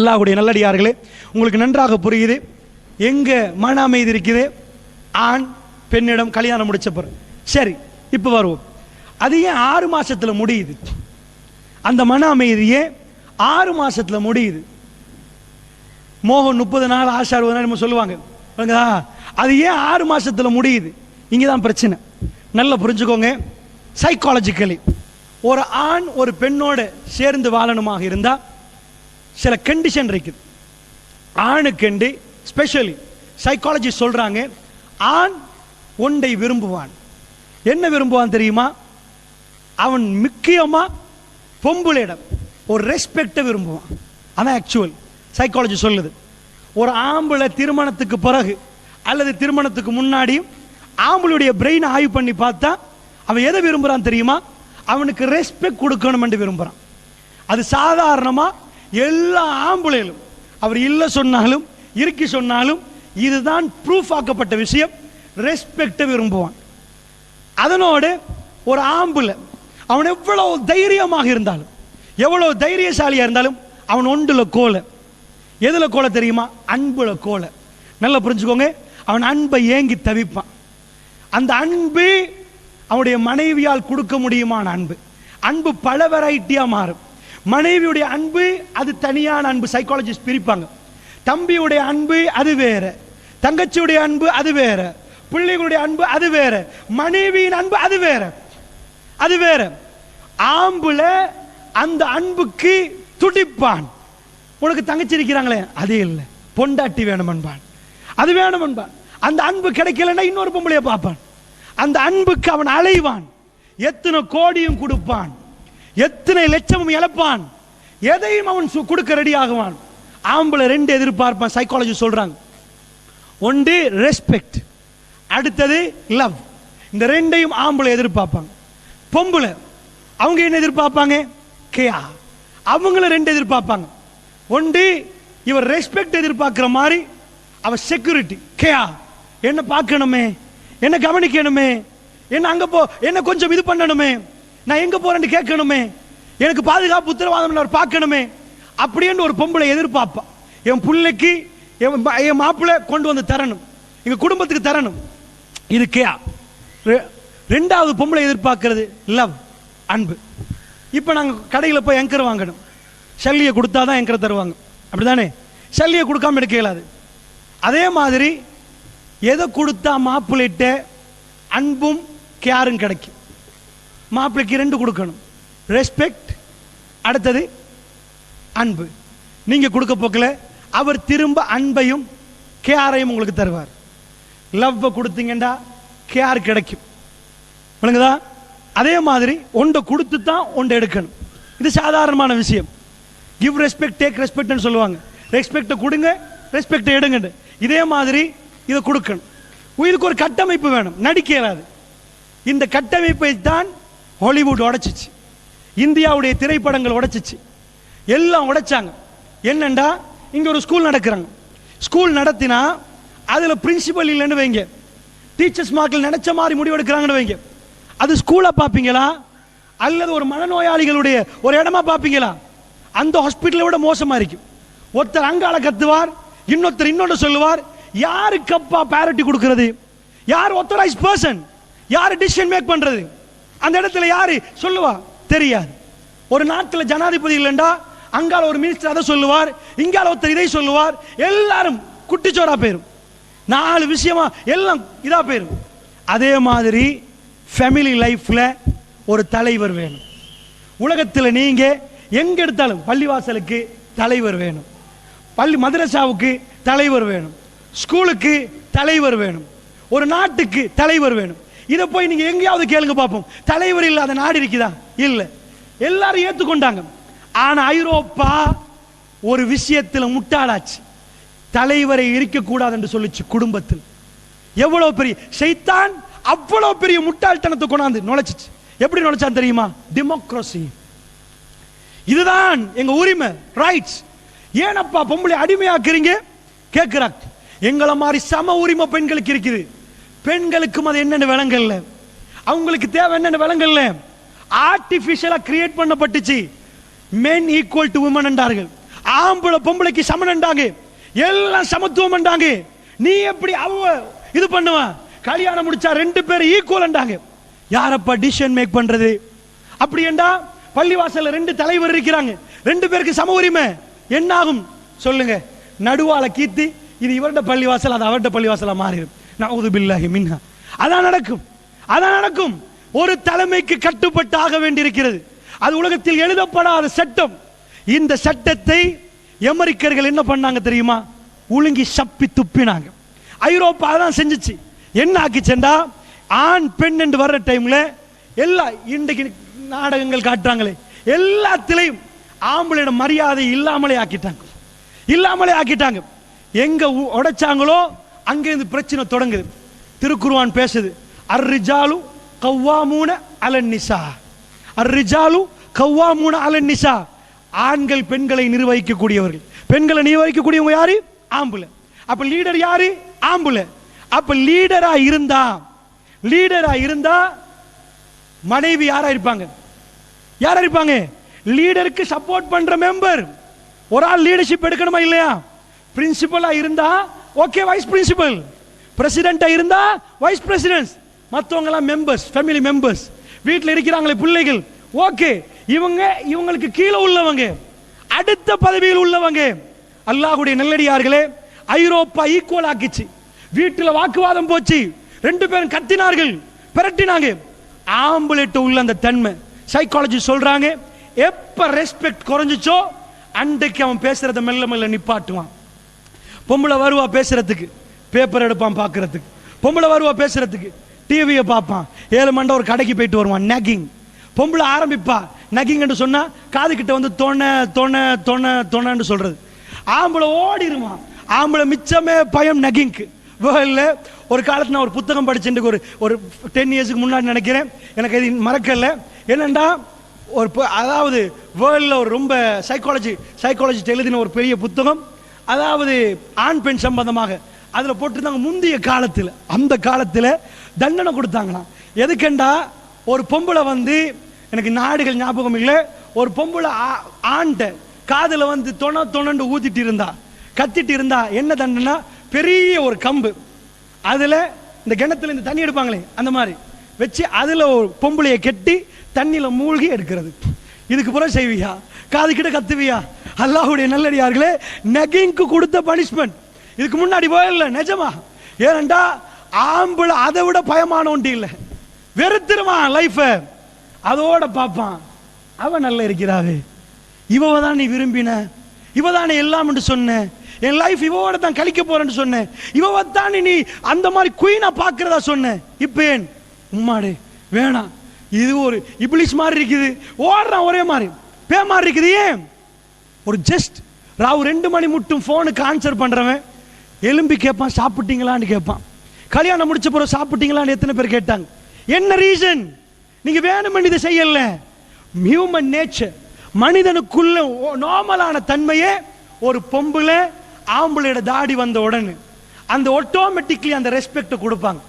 அல்லாஹ்வுடைய நல்லடியார்களே, உங்களுக்கு நன்றாக புரியுது எங்க மன அமைதி இருக்குது? ஆண் பெண்ணிடம் கல்யாணம் முடிச்ச பிறகு. சரி, இப்போ வருவோம். அது ஏன் 6 மாசத்துல முடியுது? அந்த மன அமைதியே 6 மாசத்துல முடியுது. மோகம் 30 நாள், ஆஷா 60 நாள் நம்ம சொல்லுவாங்க. அது ஏன் 6 மாசத்துல முடியுது? இங்கதான் பிரச்சனை. நல்லா புரிஞ்சுக்கோங்க. சைக்காலஜிக்கலி ஒரு ஆண் ஒரு பெண்ணோட சேர்ந்து வாழணுமாக இருந்தா சில கண்டிஷன் இருக்குது. ஆணுக்கெண்டு ஸ்பெஷலி சைக்காலஜி சொல்றாங்க, ஆண் ஒன்றை விரும்புவான். என்ன விரும்புவான் தெரியுமா? அவன் முக்கியமா பொம்புளிடம் ஒரு ரெஸ்பெக்டை விரும்புவான். அதான் ஆக்சுவல் சைக்காலஜி சொல்லுது. ஒரு ஆம்பளை திருமணத்துக்கு பிறகு அல்லது திருமணத்துக்கு முன்னாடியும் ஆம்பளுடைய பிரெயின் ஆய்வு பண்ணி பார்த்தா அவன் எதை விரும்புறான் தெரியுமா? அவனுக்கு ரெஸ்பெக்ட் கொடுக்கணும் என்று விரும்புறான். அது சாதாரணமா எல்லா ஆம்பளையிலும் அவர் இல்ல சொன்னாலும் இறுக்கி சொன்னாலும் இதுதான் ப்ரூஃப் ஆக்கப்பட்ட விஷயம். ரெஸ்பெக்டை விரும்புவான். அதனோடு ஒரு ஆம்பளை அவன் எவ்வளவு தைரியமாக இருந்தாலும் எவ்வளவு தைரியசாலியா இருந்தாலும் அவன் ஒன்றுல கோலை. எதுல கோலை தெரியுமா? அன்புல கோலை. நல்லா புரிஞ்சுக்கோங்க. அவன் அன்பை ஏங்கி தவிப்பான். அந்த அன்பு அவனுடைய மனைவியால் கொடுக்க முடியுமான அன்பு. அன்பு பல வெரைட்டியா மாறும். மனைவியுடைய அன்பு அது தனியான அன்பு. சைக்காலஜிஸ்ட் பிரிப்பாங்க. தம்பியுடைய அன்பு அது வேற, தங்கச்சியுடைய அன்பு அது வேற, பிள்ளைகளுடைய அன்பு அது வேற, மனைவியின் அன்பு அது வேற. அது வேற. ஆம்புல அந்த அன்புக்கு துடிப்பான். உனக்கு தங்கச்சி இருக்கிறாங்களே, அது இல்லை, பொண்டாட்டி வேணும் என்பான். அது வேணும் என்பான். அந்த அன்பு கிடைக்கலன்னா இன்னொரு பொம்பளைய பார்ப்பான். அந்த அன்புக்கு அவன் அலைவான். எத்தனை கோடியும் கொடுப்பான், எத்தனை லட்சமும் இழப்பான், எதையும் அவன் கொடுக்க ரெடி ஆகுவான். ஆம்பளை 2 எதிர்பார்ப்பான். சைக்காலஜி சொல்றாங்க, ஒன்று ரெஸ்பெக்ட், அடுத்தது லவ். இந்த 2ஐயும் ஆம்பளை எதிர்பார்ப்பாங்க. பொம்பளை அவங்க என்ன எதிர்பார்ப்பாங்க? கேயா. அவங்கள 2 எதிர்பார்ப்பாங்க. ஒன்று இவர் ரெஸ்பெக்ட் எதிர்பார்க்கிற மாதிரி அவர் செக்யூரிட்டி கேயா, என்ன பார்க்கணுமே, என்ன கவனிக்கணுமே, என்ன அங்க போ, என்ன கொஞ்சம் இது பண்ணணுமே, நான் எங்க போறேன்னு கேட்கணுமே, எனக்கு பாதுகாப்பு உத்தரவாதம் அவர் பார்க்கணுமே அப்படின்னு ஒரு பொம்பளை எதிர்பார்ப்பா. என் பிள்ளைக்கு என் மாப்பிள்ளை கொண்டு வந்து தரணும், எங்க குடும்பத்துக்கு தரணும். இது கேயா. 2வது பொம்பளை எதிர்பார்க்கிறது லவ், அன்பு. இப்போ நாங்கள் கடையில் போய் ஏங்கர் வாங்கணும், சல்லியை கொடுத்தா தான் ஏங்கரை தருவாங்க, அப்படிதானே? சல்லியை கொடுக்காம எடுக்க இயலாது. அதே மாதிரி எதை கொடுத்தா மாப்பிள்ளைகிட்ட அன்பும் கேரும் கிடைக்கும்? மாப்பிள்ளைக்கு 2 கொடுக்கணும், ரெஸ்பெக்ட், அடுத்தது அன்பு. நீங்க கொடுக்க போக்கல அவர் திரும்ப அன்பையும் கேரையும் உங்களுக்கு தருவார். லவ் கொடுத்தீங்கன்னா கேர் கிடைக்கும். விளங்குதா? அதே மாதிரி ஒன்றை கொடுத்து தான் ஒன்றை எடுக்கணும். இது சாதாரணமான விஷயம். கிவ் ரெஸ்பெக்ட், டேக் ரெஸ்பெக்ட்னு சொல்லுவாங்க. ரெஸ்பெக்டை கொடுங்க, ரெஸ்பெக்டை எடுங்க. இதே மாதிரி இதை கொடுக்கணும். இதுக்கு ஒரு கட்டமைப்பு வேணும், நடிக்க இயலாது. இந்த கட்டமைப்பை தான் ஹாலிவுட் உடைச்சிச்சு, இந்தியாவுடைய திரைப்படங்கள் உடைச்சிச்சு, எல்லாம் உடைச்சாங்க. என்னண்டா, இங்க ஒரு ஸ்கூல் நடக்கிறாங்க. ஸ்கூல் நடத்தினா அதுல பிரின்சிபல் இல்லைன்னு வைங்க, டீச்சர்ஸ் மார்க்கில் நினைச்ச மாதிரி முடிவெடுக்கிறாங்கன்னு வைங்க, அது ஸ்கூலை பார்ப்பீங்களா அல்லது ஒரு மனநோயாளிகளுடைய ஒரு இடமா பார்ப்பீங்களா? அந்த ஹாஸ்பிட்டலை விட மோசமா இருக்கும். ஒருத்தர் அங்கால கத்துவார், இன்னொருத்தர் இன்னொன்று சொல்லுவார். யாருக்கு அப்பா பேரிட்டி கொடுக்கிறது? யார் ஆத்தரைஸ் பர்சன்? யார் டிசிஷன் மேக் பண்றது? அந்த இடத்துல யாரு சொல்லுவா? தெரியாது. ஒரு நாட்டில் ஜனாதிபதி இல்லைண்டா அங்கால ஒரு மினிஸ்டர் அதை சொல்லுவார், இங்கால ஒருத்தர் இதை சொல்லுவார். எல்லாரும் குட்டிச்சோரா போயிரும், 4 விஷயமா எல்லாம் இதா போயிரும். அதே மாதிரி ஃபேமிலி லைஃப்ல ஒரு தலைவர் வேணும். உலகத்தில் நீங்க எங்க எடுத்தாலும் பள்ளிவாசலுக்கு தலைவர் வேணும், பள்ளி மதரசாவுக்கு தலைவர் வேணும், ஸ்கூலுக்கு தலைவர் வேணும், ஒரு நாட்டுக்கு தலைவர் வேணும். இதை போய் நீங்க எங்கேயாவது கேளுங்க பார்ப்போம். தலைவர் இல்லாத நாடு இருக்குதா? இல்ல. எல்லாரும் ஏத்துக்கொண்டாங்க. ஆனா ஐரோப்பா ஒரு விஷயத்தில் முட்டாளாச்சு. தலைவரை இருக்கக்கூடாது என்று சொல்லிச்சு. குடும்பத்தில் எவ்வளவு பெரிய சைத்தான், அவ்வளவு பெரிய முட்டாள்தனத்தை கொண்டாந்து நுழைச்சிச்சு. எப்படி நுழைச்சான் தெரியுமா? டெமோக்ரஸி. இதுதான் எங்க உரிமை, ரைட்ஸ். ஏனப்பா பொம்பளை அடிமையாக்குறீங்க கேட்கிறாங்க. எங்களை மாதிரி சம உரிமை பெண்களுக்கு இருக்குது. பெண்களுக்கும் அது என்னென்ன விலங்கல்ல, அவங்களுக்கு தேவை என்னென்ன விலங்கல்ல. ஆர்டிபிஷியலா கிரியேட் பண்ணப்பட்டுச்சு. மென் ஈக்குவல் டு விமன் என்றார்கள். ஆம்பளை பொம்பளைக்கு சமனண்டாங்க, எல்லாம் சமத்துவம்ண்டாங்க. நீ எப்படி அவ இது பண்ணுவான்? கல்யாணம் முடிச்சா 2 பேரும் ஈக்குவல்ண்டாங்க. யாரப்பா டிசிஷன் மேக் பண்றது? அப்படி என்றா பள்ளிவாசல்ல 2 தலைவர் இருக்கிறாங்க, 2 பேருக்கு சம உரிமை. என்ன ஆகும் சொல்லுங்க? நடுவால கீத்தி இது இவருடைய பள்ளிவாசல், அது அவருடைய பள்ளிவாசலா மாறிடும். நஊது பில்லாஹி மின்ஹா. அதான் நடக்கும், அதான் நடக்கும். ஒரு தலைமைக்கு கட்டுப்பட்டு ஆக வேண்டியிருக்கிறது. அது உலகத்தில் எழுதப்படாத சட்டம். இந்த சட்டத்தை அமெரிக்கர்கள் என்ன பண்ணாங்க தெரியுமா? உலுங்கி சப்பி துப்பினாங்க. ஐரோப்பா தான் செஞ்சுச்சு. என்ன ஆக்கிச்சேன்டா, ஆண் பெண் என்று வர்ற டைம்ல எல்லா இன்றைக்கு நாடகங்கள் காட்டுறாங்களே எல்லாத்திலையும் ஆம்பளையோட மரியாதை இல்லாமலே ஆக்கிட்டாங்க, இல்லாமலே ஆக்கிட்டாங்க. எங்க உடைச்சாங்களோ அங்க இருந்து பிரச்சனை தொடங்குது. திருக்குர்ஆன் பேசுது, அர்ரிஜாலு கவ்வாமூன அலன் நிசா, அர்ரிஜாலு கவ்வாமூன அலன் நிசா. ஆண்கள் பெண்களை நிர்வகிக்கக்கூடியவர்கள். பெண்களை நிர்வகிக்கக்கூடியவங்க யாரு? ஆம்பளை. அப்ப லீடர் யாரு? ஆம்பளை. அப்ப லீடரா இருந்தா மனைவி யாரா இருப்பாங்க? யாரா இருப்பாங்க? லீடருக்கு சப்போர்ட் பண்ற மெம்பர். ஒரு ஆள் லீடர்ஷிப் எடுக்கணுமா இல்லையா? பிரின்சிபலா இருந்தா ஓகே, வைஸ் பிரின்சிபல். பிரசிடென்டா இருந்தா வைஸ் பிரசிடென்ட். மற்றவங்க எல்லாம் மெம்பர்ஸ், ஃபேமிலி மெம்பர்ஸ். வீட்டில் இருக்கிறாங்களே பிள்ளைகள், ஓகே, இவங்களுக்கு கீழே உள்ளவங்க, அடுத்த பதவியில் உள்ளவங்க. அல்லாஹ்வுடைய நல்லடியார்களே, ஐரோப்பா ஈக்குவல் ஆக்கிச்சு. வீட்டில் வாக்குவாதம் போச்சு, 2 பேரும் கத்தினார்கள், பிரட்டினாங்க. ஆம்பளைட்ட உள்ள அந்த தன்மை, சைக்காலஜி சொல்றாங்க, எப்ப ரெஸ்பெக்ட் குறைஞ்சிச்சோ அன்றைக்கு அவன் பேசுறத மெல்ல மெல்ல நிப்பாட்டுவான். பொம்பளை வருவா பேசுறதுக்கு, பேப்பர் எடுப்பான் பார்க்கறதுக்கு. பொம்பளை வருவா பேசுறதுக்கு, டிவியை பார்ப்பான். 7 மண்டை ஒரு கடைக்கு போயிட்டு வருவான், நகிங். பொம்பளை ஆரம்பிப்பா நகிங் என்று சொன்னா காது கிட்ட வந்து தொண தொண தொண தொணன்னு சொல்றது. ஆம்பளை ஓடிடுவான். ஆம்பளை மிச்சமே பயம் நகிங்க்கு. வேர்ல்ட்ல ஒரு காலத்துல நான் ஒரு புத்தகம் படிச்சேன், ஒரு 10 இயர்ஸ்க்கு முன்னாடி நினைக்கிறேன், எனக்கு இது மறக்கல. என்னண்டா, ஒரு அதாவது வேர்ல்ட்ல ஒரு ரொம்ப சைக்காலஜிஸ்ட் எழுதின ஒரு பெரிய புத்தகம், அதாவது ஆண் பெண் சம்பந்தமாக. அதுல போட்டிருந்தாங்க, முந்தைய காலத்தில், அந்த காலத்தில் தண்டனை கொடுத்தாங்களாம். எதுக்கண்டா, ஒரு பொம்பளை வந்து, எனக்கு நாடுகள் ஞாபகம் இல்லை, ஒரு பொம்பளை ஆண்ட காதுல வந்து தொணண்டு ஊத்திட்டு இருந்தா, கத்திட்டு இருந்தா, என்ன தண்டனை? பெரிய ஒரு கம்பு, அதுல இந்த கிணத்துல இந்த தண்ணி எடுப்பாங்களே அந்த மாதிரி வச்சு அதுல ஒரு பொம்பளையை கெட்டி தண்ணியில மூழ்கி எடுக்கிறது. இதுக்கு புறம் செய்வியா? காது கிட்ட கத்துவியா? அல்லாஹ்வுடைய நல்லடியார்களே, நகிங்க்கு கொடுத்த பனிஷ்மெண்ட் இதுக்கு முன்னாடி போயில்ல, நிஜமா. ஏனண்டா ஆம்பளை அதை விட பயமான ஒன்று இல்லை, வெறுத்துருவான் லைஃப, அதோட பார்ப்பான். அவன் நல்லா இருக்கிறாவே, இவ தான் நீ விரும்பின, இவ தானே எல்லாம் என்று சொன்ன, என் லைஃப் இவோட தான் கழிக்க போறேன்னு சொன்னேன், இவ தான் நீ அந்த மாதிரி குயினா பாக்குறதா சொன்ன, இப்ப ஏன் உம்மாடே வேணாம், இது ஒரு இப்லிஸ் மாதிரி இருக்குது, ஓடுறான் ஒரே மாதிரி பே மாதிரி இருக்குது. ஏன்? ஒரு ஜஸ்ட் ராவு 2 மணி மட்டும் போனுக்கு ஆன்சர் பண்றவன் எலும்பி கேட்பான், சாப்பிட்டீங்களான்னு கேட்பான். கல்யாணம் முடிச்ச பிறகு சாப்பிட்டீங்களான்னு எத்தனை பேர் கேட்டாங்க? என்ன ரீசன்? நீங்க வேணும் இதை செய்யல. ஹியூமன் நேச்சர், மனிதனுக்குள்ள நார்மலான தன்மையே ஒரு பொம்பளை ஆம்பளையோட தாடி வந்த உடனே அந்த ஆட்டோமேட்டிக்லி அந்த ரெஸ்பெக்ட் கொடுப்பாங்க.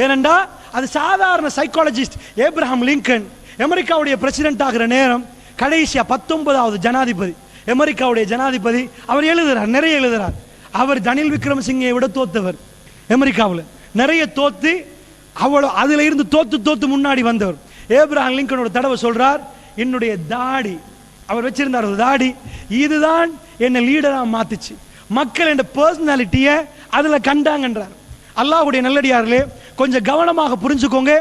ஏனென்றா அது சாதாரண சைக்காலஜிஸ்ட் ஏப்ரஹாம் லிங்கன் அமெரிக்காவுடைய பிரசிடென்ட் ஆகிற நேரம், கடைசியா 19வது ஜனாதிபதி, அமெரிக்காவுடைய ஜனாதிபதி, அவர் எழுதுறார், நிறைய எழுதுறார். அவர் ரணில் விக்ரமசிங்கை விட தோத்தவர், அமெரிக்காவில் நிறைய தோத்து, அவ்வளோ அதுல இருந்து தோத்து முன்னாடி வந்தவர். ஏப்ரஹாம் லிங்கனோட தடவை சொல்றார், என்னுடைய தாடி, அவர் வச்சிருந்தார் ஒரு தாடி, இதுதான் என்ன லீடரா மாத்துச்சு, மக்கள் என்ற பர்சனாலிட்டியை அதுல கண்டாங்கன்றார். அல்லாஹ்வுடைய நல்லடியார்களே, கொஞ்சம் கவனமாக புரிஞ்சுக்கோங்க.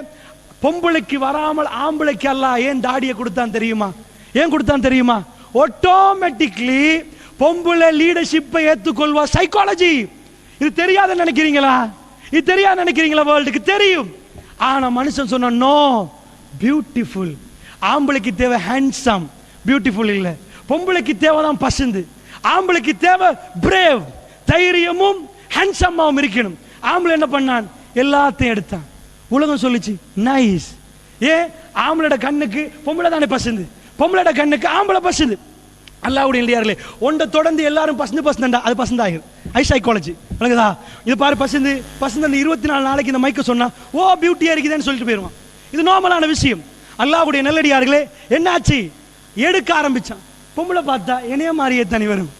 பொம்பளைக்கு வராமல் ஆம்பளைக்கு அல்லாஹ் ஏன் தாடியை கொடுத்தான் தெரியுமா? ஏன் கொடுத்தான் தெரியுமா? ஆட்டோமேட்டிக்லி பொம்பளை லீடர்ஷிப்பை ஏற்றுக்கொள்வா. சைக்காலஜி. இது தெரியாத நினைக்கிறீங்களா? இது தெரியாத நினைக்கிறீங்களா? வேர்ல்டுக்கு தெரியும். ஆனா மனுஷன் சொன்ன நோ, பியூட்டிஃபுல். ஆம்பளைக்கு தேவை ஹேண்ட்ஸம், பியூட்டிஃபுல் இல்ல. பொம்பளைக்கு தேவைதான் பசந்து. ஆம்பளைக்கு தேவை பிரேவ், தைரியமும் ஹேண்ட்ஸமாவும் இருக்கணும். ஆம்பளை என்ன பண்ணான்? எல்லாத்தையும் எடுத்தான். உலகம் சொல்லிச்சு நைஸ். ஏன்? ஆம்பளோட கண்ணுக்கு பொம்பளை தானே பசந்து, பொம்பளோட கண்ணுக்கு ஆம்பளை பசந்து. அல்லாஹ்வுடைய இல்லையார்களே, ஒன்றை தொடர்ந்து எல்லாரும் பசந்தா அது பசந்தாயிரும். ஐ சைக்காலஜி விளங்குதா? இது பாரு, பசந்து அந்த 24 நாளைக்கு இந்த மைக்க சொன்னா ஓ பியூட்டியா இருக்குதுன்னு சொல்லிட்டு போயிருவான். இது நார்மலான விஷயம். அல்லாஹ்வுடைய நல்லடியார்களே, என்னாச்சு? எடுக்க ஆரம்பிச்சான். பொம்பளை பார்த்தா என்னைய மாதிரியே தனி வரும்.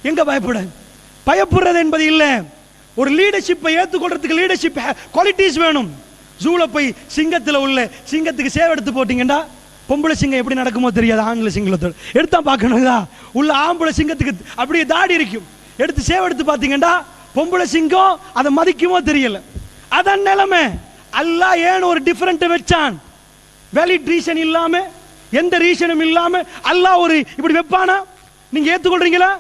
எங்க பயப்பட? பயப்படுறது என்பது இல்லை. ஒரு லீடர்ஷிப்பை ஏற்றுக்கொள்றதுக்கு லீடர்ஷிப் குவாலிட்டிஸ் வேணும். ஜூல போய் சிங்கத்தில் உள்ள சிங்கத்துக்கு சேவை எடுத்து போட்டீங்கன்னா பொம்பளை சிங்கம் எப்படி நடக்குமோ தெரியாது. ஆங்கில சிங்கத்தோடு எடுத்தா பார்க்கணுங்களா? உள்ள ஆம்பளை சிங்கத்துக்கு அப்படியே தாடி இருக்கும். எடுத்து சேவை எடுத்து பார்த்தீங்கன்னா பொம்பளை சிங்கம் அதை மதிக்குமோ தெரியல. அதான் நிலைமை. அல்லாஹ் ஏன் ஒரு டிஃபரெண்ட் வச்சான்? வேலிட் ரீசன் இல்லாம, எந்த ரீசனும் இல்லாம அல்லாஹ் ஒரு இப்படி வைப்பானா? நீங்க ஏத்துக்கொள்றீங்களா?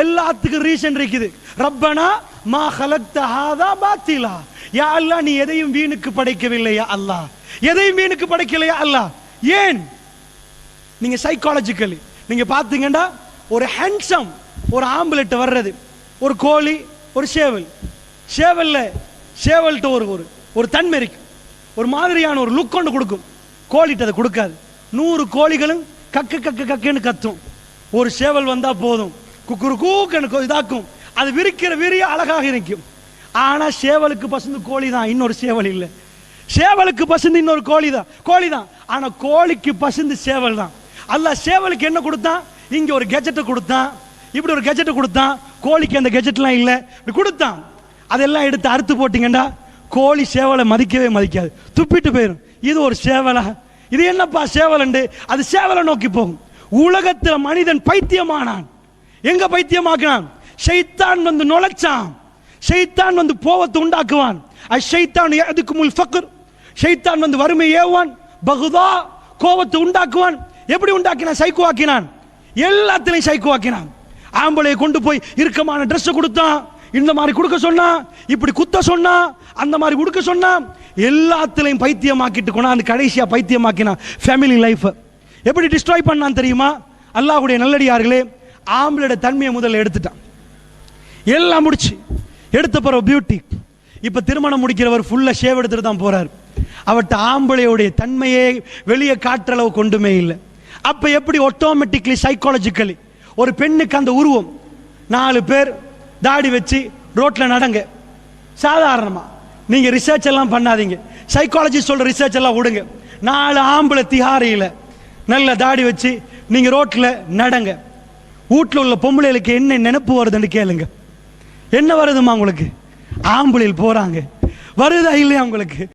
எல்லாத்துக்கும் ரீசன் இருக்குது. ரப்பனா மா ஹலக்த ஹாதா பாத்திலா. யா அல்லாஹ், நீ எதையும் வீணுக்கு படைக்கவில்லையா அல்லாஹ், எதையும் வீணுக்கு படைக்கலையா அல்லாஹ். ஏன்? நீங்க சைக்காலஜிக்கலி நீங்க பாத்தீங்கன்னா ஒரு ஹேண்ட்ஸம் ஒரு ஆம்புலெட் வர்றது, ஒரு கோழி, ஒரு சேவல். சேவல்கிட்ட ஒரு தன்மை இருக்கு, ஒரு மாதிரியான ஒரு லுக் கொண்டு கொடுக்கும். கோழிட்டு அதை கொடுக்காது. 100 கோழிகளும் கக்கு கக்கு கக்குன்னு கத்தும். ஒரு சேவல் வந்தா போதும், குக்குரு கூக்கன்னு இதாக்கும். அது விரிக்கிற விரிய அழகாக இருக்கும். ஆனா சேவலுக்கு பசந்து கோழி தான், இன்னொரு சேவல் இல்லை. சேவலுக்கு பசந்து இன்னொரு கோழி தான். ஆனா கோழிக்கு பசந்து சேவல் தான். அல்லாஹ் சேவலுக்கு என்ன கொடுத்தான்? இங்க ஒரு கெஜெட்டை கொடுத்தான், இப்படி ஒரு கெஜெட்டை கொடுத்தான். கோழிக்கு அந்த கெஜெட்லாம் இல்லை, இப்படி கொடுத்தான். அதெல்லாம் எடுத்து அறுத்து போட்டீங்கன்னா கோழி சேவலை மதிக்கவே மதிக்காது, துப்பிட்டு போயிடும். இது ஒரு சேவலா? இது என்னப்பா சேவல்? அது சேவலை நோக்கி போகும். உலகத்தில் மனிதன் பைத்தியமானான். எங்க பைத்தியமாக்கினான்? ஷைத்தான் வந்து நுழைச்சான். ஷைத்தான் வந்து கோவத்தை உண்டாக்குவான். அஷைத்தான் யஅதுகுமுல் ஃபக்ர். ஷைத்தான் வந்து வறுமை ஏவுவான். பகுதா, கோவத்தை உண்டாக்குவான். எப்படி உண்டாக்கினான்? சைக்கோ ஆக்கினான். எல்லாத்திலையும் சைக்கோ ஆக்கினான். ஆம்பளையை கொண்டு போய் இறுக்கமான ட்ரெஸ் கொடுத்தான், இந்த மாதிரி கொடுக்க சொன்னா, இப்படி குத்த சொன்னா, அந்த மாதிரி கொடுக்க சொன்னா, எல்லாத்திலையும் பைத்தியமாக்கிட்டு கொண்டாந்து கடைசியா பைத்தியமாக்கினான் ஃபேமிலி லைஃப். எப்படி டிஸ்ட்ராய் பண்ணான் தெரியுமா? அல்லாஹ்வுடைய நல்லடியார்களே, ஆம்பளோட தன்மையை முதல்ல எடுத்துட்டான். எல்லாம் முடிச்சு எடுத்த பிறகு பியூட்டி. இப்ப திருமணம் முடிக்கிறவர் ஃபுல்லா ஷேவ் எடுத்துட்டு தான் போறாரு. அவர்கிட்ட ஆம்பளையோடைய தன்மையே வெளியே காற்றளவு கொண்டுமே இல்லை. அப்ப எப்படி ஆட்டோமேட்டிக்லி சைக்காலஜிக்கலி ஒரு பெண்ணுக்கு அந்த உருவம், 4 பேர் தாடி வச்சு ரோட்ல நடங்க, சாதாரணமா நீங்க ரிசர்ச் எல்லாம் பண்ணாதீங்க, சைக்காலஜி சொல்ற ரிசர்ச் எல்லாம் விடுங்க. 4 ஆம்பளை திஹாரியில நல்ல தாடி வச்சு நீங்க ரோட்ல நடங்க. வீட்டில் உள்ள பொம்பளைகளுக்கு என்ன நினைப்பு வருதுன்னு கேளுங்க. என்ன வருதுமா உங்களுக்கு? ஆம்பளையில் போறாங்க, வருதா இல்லையா உங்களுக்கு?